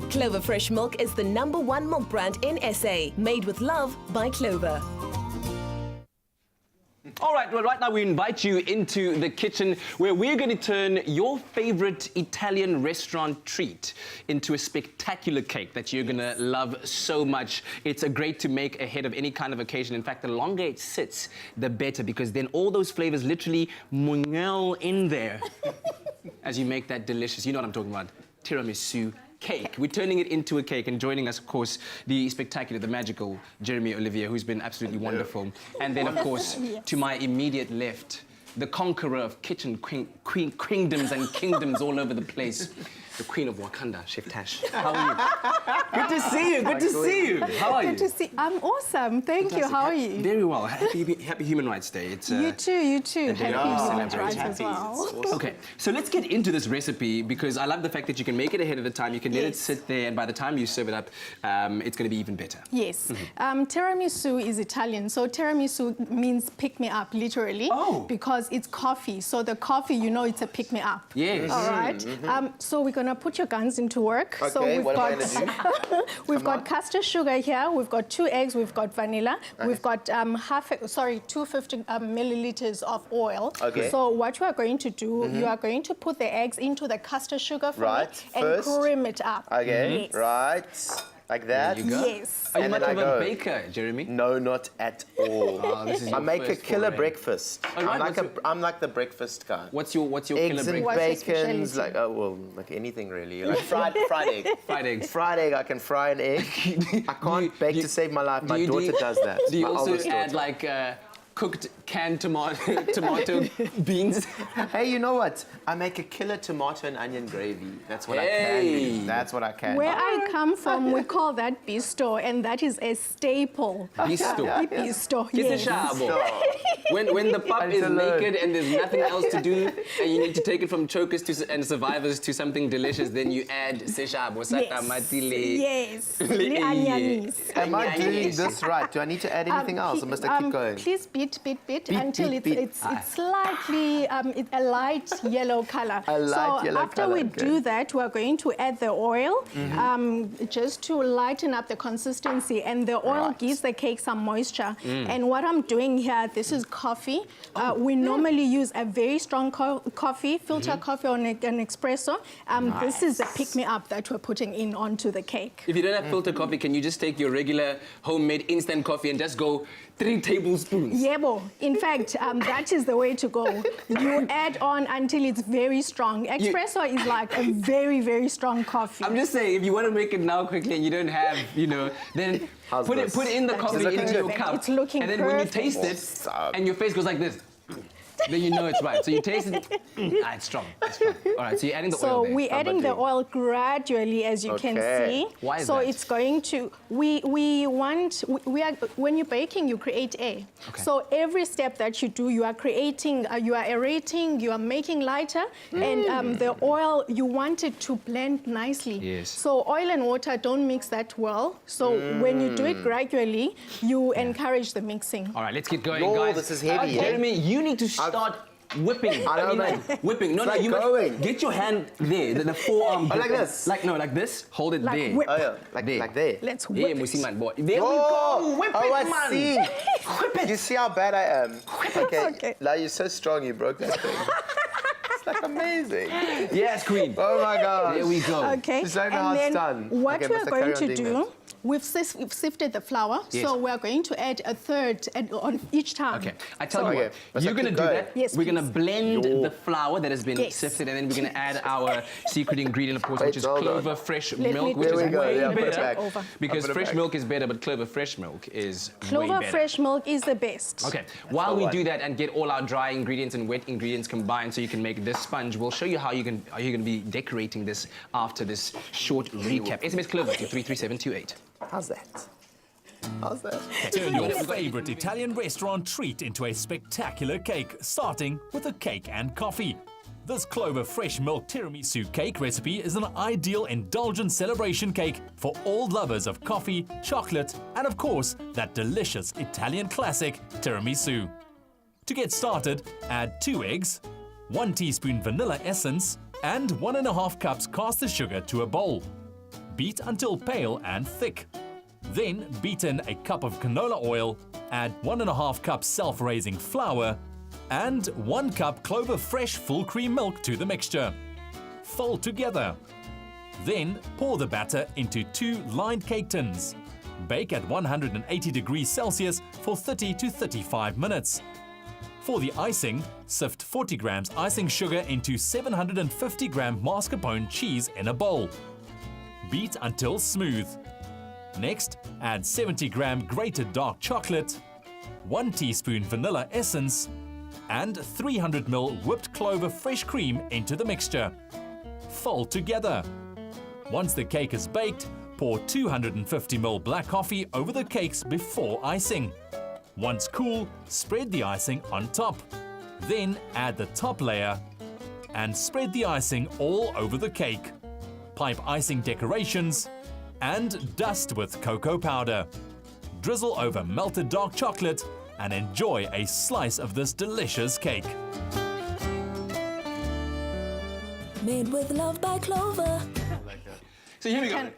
Clover Fresh Milk is the #1 milk brand in SA, made with love by Clover. All right, well, right now we invite you into the kitchen where we're going to turn your favorite Italian restaurant treat into a spectacular cake that you're going to love so much. It's a great to make ahead of any kind of occasion. In fact, the longer it sits, the better, because then all those flavors literally mungel in there as you make that delicious, you know what I'm talking about, tiramisu cake. We're turning it into a cake, and joining us, of course, the spectacular, the magical Jeremy Olivier, who's been absolutely wonderful. And then, of course, to my immediate left, the conqueror of kitchen queendom and kingdoms all over the place, the Queen of Wakanda, Chef Tash. How are you? Good to see you. Good to see you. How are you? Good to see. I'm awesome. Thank you. How are you? Very well. Happy Human Rights Day. It's, you too. You too. Happy Human Rights Happy. as well. Awesome. Okay, so let's get into this recipe, because I love the fact that you can make it ahead of the time. You can let it sit there, and by the time you serve it up, it's going to be even better. Yes. Tiramisu is Italian, so tiramisu means pick me up, literally. Oh. Because it's coffee. So the coffee, you know, it's a pick me up. Yes. All right. So we're gonna put your guns into work. Okay, so we've what got, am I gonna do? we've got custard sugar here. We've got 2 eggs. We've got vanilla. Nice. We've got 250 milliliters of oil. Okay. So what you are going to do, you are going to put the eggs into the custard sugar for Right, me and first. cream it up. Okay, Yes. right. Like that? There you go. Yes. Are you And much then of I a go. baker, Jeremy? No, not at all. This is I your make a first killer foray. breakfast. Oh, right, I'm like the breakfast guy. What's your Eggs killer and breakfast? What's your bacons, specialty? like anything really. Like fried egg. Fried eggs. Fried egg, I can fry an egg. I can't bake to save my life. My daughter does that. Do you My also oldest add daughter. like cooked canned tomato beans? Hey, you know what? I make a killer tomato and onion gravy. That's what I Hey. can do. That's what I can Where do. I come from, we call that bisto, and that is a staple. Bisto. Bisto, Get the yes. shabo. When the pup is Until naked and there's nothing else to do, and you need to take it from chokers and survivors to something delicious, then you add seshabo, Yes. Yes. Am I doing this right? Do I need to add anything else, or must I keep going? Please beat until beat. it's slightly a light yellow color. A light yellow after colour, we okay. do that, we are going to add the oil just to lighten up the consistency, and the oil Right. gives the cake some moisture. And what I'm doing here, this is coffee. We normally use a very strong coffee, filter coffee or an espresso. This is the pick-me-up that we're putting in onto the cake. If you don't have filter coffee, can you just take your regular homemade instant coffee and just go 3 tablespoons? Yebo. In fact, that is the way to go. You add on until it's very strong. Espresso is like a very, very strong coffee. I'm just saying, if you want to make it now quickly and you don't have, then How's put this? in the coffee looking into your good. cup. It's looking and then when you perfect. taste it, and your face goes like this, then you know it's right. So you taste it, it's strong. It's strong. All right, so you're adding the oil So there. we're adding the doing? oil gradually, as you can Okay. see. Why is so that? it's going to, we are, when you're baking, you create air. Okay. So every step that you do, you are creating, you are aerating, you are making lighter, and the oil, you want it to blend nicely. Yes. So oil and water don't mix that well. So when you do it gradually, you encourage the mixing. All right, let's get going, Yo, guys. this is heavy, eh? Jeremy, you need to start whipping. I know, like, man. whipping. No, It's no, like you going. must get your hand there, the forearm. Oh, like this? Like this. Hold it Like there. whip. Oh yeah, There. like there. Let's Yeah, whip it. Musiman boy. There Oh, we go. Whip oh, it, I man. see. Whip it. You see how bad I am? Okay. Okay. Now you're so strong, you broke that thing. It's like amazing. Yes, Queen. Oh my God. There we go. Okay. Just don't know and how it's then done. what Okay, we're must I carry going on to doing do, that? we've sifted the flour, Yes. so we are going to add a third on each time. Okay, I tell you Okay, what, let's you're keep going to do going. that. Yes, We're going to please. blend Yo. the flour that has been Yes. sifted, and then we're going to add our secret ingredient, of course, Wait, which is hold on. Clover fresh Let me milk, do which There is we go. way Yeah, put it better. back. Over. Because I'll put it fresh back. milk is better, but Clover fresh milk is way Clover better. fresh milk is the best. Okay, while the we one. do that and get all our dry ingredients and wet ingredients combined so you can make this sponge, we'll show you how you're going to be decorating this after this short recap. SMS Clover to 33728. How's that? How's that? Turn your favorite Italian restaurant treat into a spectacular cake, starting with a cake and coffee. This Clover fresh milk tiramisu cake recipe is an ideal indulgent celebration cake for all lovers of coffee, chocolate, and of course, that delicious Italian classic tiramisu. To get started, add 2 eggs, 1 teaspoon vanilla essence, and 1.5 cups caster sugar to a bowl. Beat until pale and thick. Then beat in a cup of canola oil, add 1.5 cups self-raising flour, and 1 cup Clover fresh full cream milk to the mixture. Fold together. Then pour the batter into 2 lined cake tins. Bake at 180 degrees Celsius for 30 to 35 minutes. For the icing, sift 40 grams icing sugar into 750 gram mascarpone cheese in a bowl. Beat until smooth. Next, add 70 gram grated dark chocolate, 1 teaspoon vanilla essence, and 300 ml whipped Clover fresh cream into the mixture. Fold together. Once the cake is baked, pour 250 ml black coffee over the cakes before icing. Once cool, spread the icing on top. Then add the top layer and spread the icing all over the cake. Pipe icing decorations and dust with cocoa powder. Drizzle over melted dark chocolate and enjoy a slice of this delicious cake. Made with love by Clover. So here we go.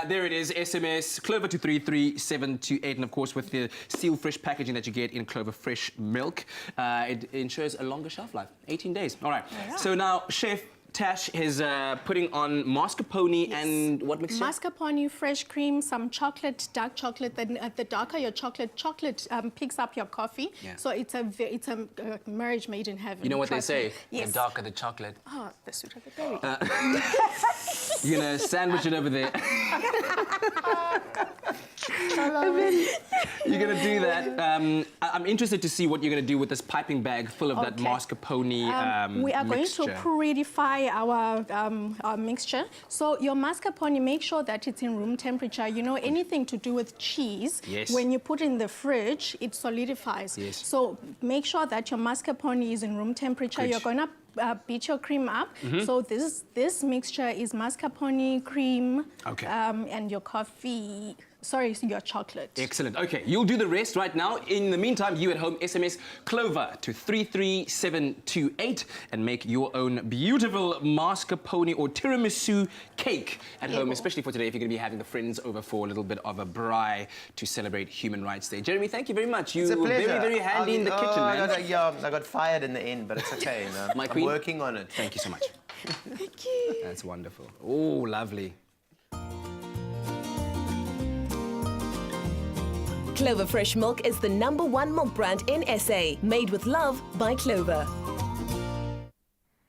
There it is, SMS, Clover to 33728, and of course with the seal fresh packaging that you get in Clover fresh milk, it ensures a longer shelf life, 18 days. All right. Yeah. So now, Chef Tash is putting on mascarpone and what mixture? Mascarpone, fresh cream, some chocolate, dark chocolate. Then the darker your chocolate picks up your coffee. Yeah. So it's a marriage made in heaven. You know what they trust say? me. Yes. The darker the chocolate. Oh, the sweeter the berry. You're gonna sandwich it over there. You're gonna do that. I'm interested to see what you're gonna do with this piping bag full of that mascarpone we are going mixture. to purify our mixture. So your mascarpone, make sure that it's in room temperature. You know, anything to do with cheese, Yes. when you put in the fridge, it solidifies. Yes. So make sure that your mascarpone is in room temperature. Good. You're going to beat your cream up. So this mixture is mascarpone, cream, Okay. and your coffee. Sorry, your chocolate. Excellent. Okay, you'll do the rest right now. In the meantime, you at home, SMS Clover to 33728 and make your own beautiful mascarpone or tiramisu cake at home, especially for today if you're going to be having the friends over for a little bit of a braai to celebrate Human Rights Day. Jeremy, thank you very much. You It's a were pleasure. very, very handy in the kitchen, man. I got fired in the end, but it's okay. You know? My I'm queen. working on it. Thank you so much. Thank you. That's wonderful. Oh, lovely. Clover Fresh Milk is the #1 milk brand in SA. Made with love by Clover.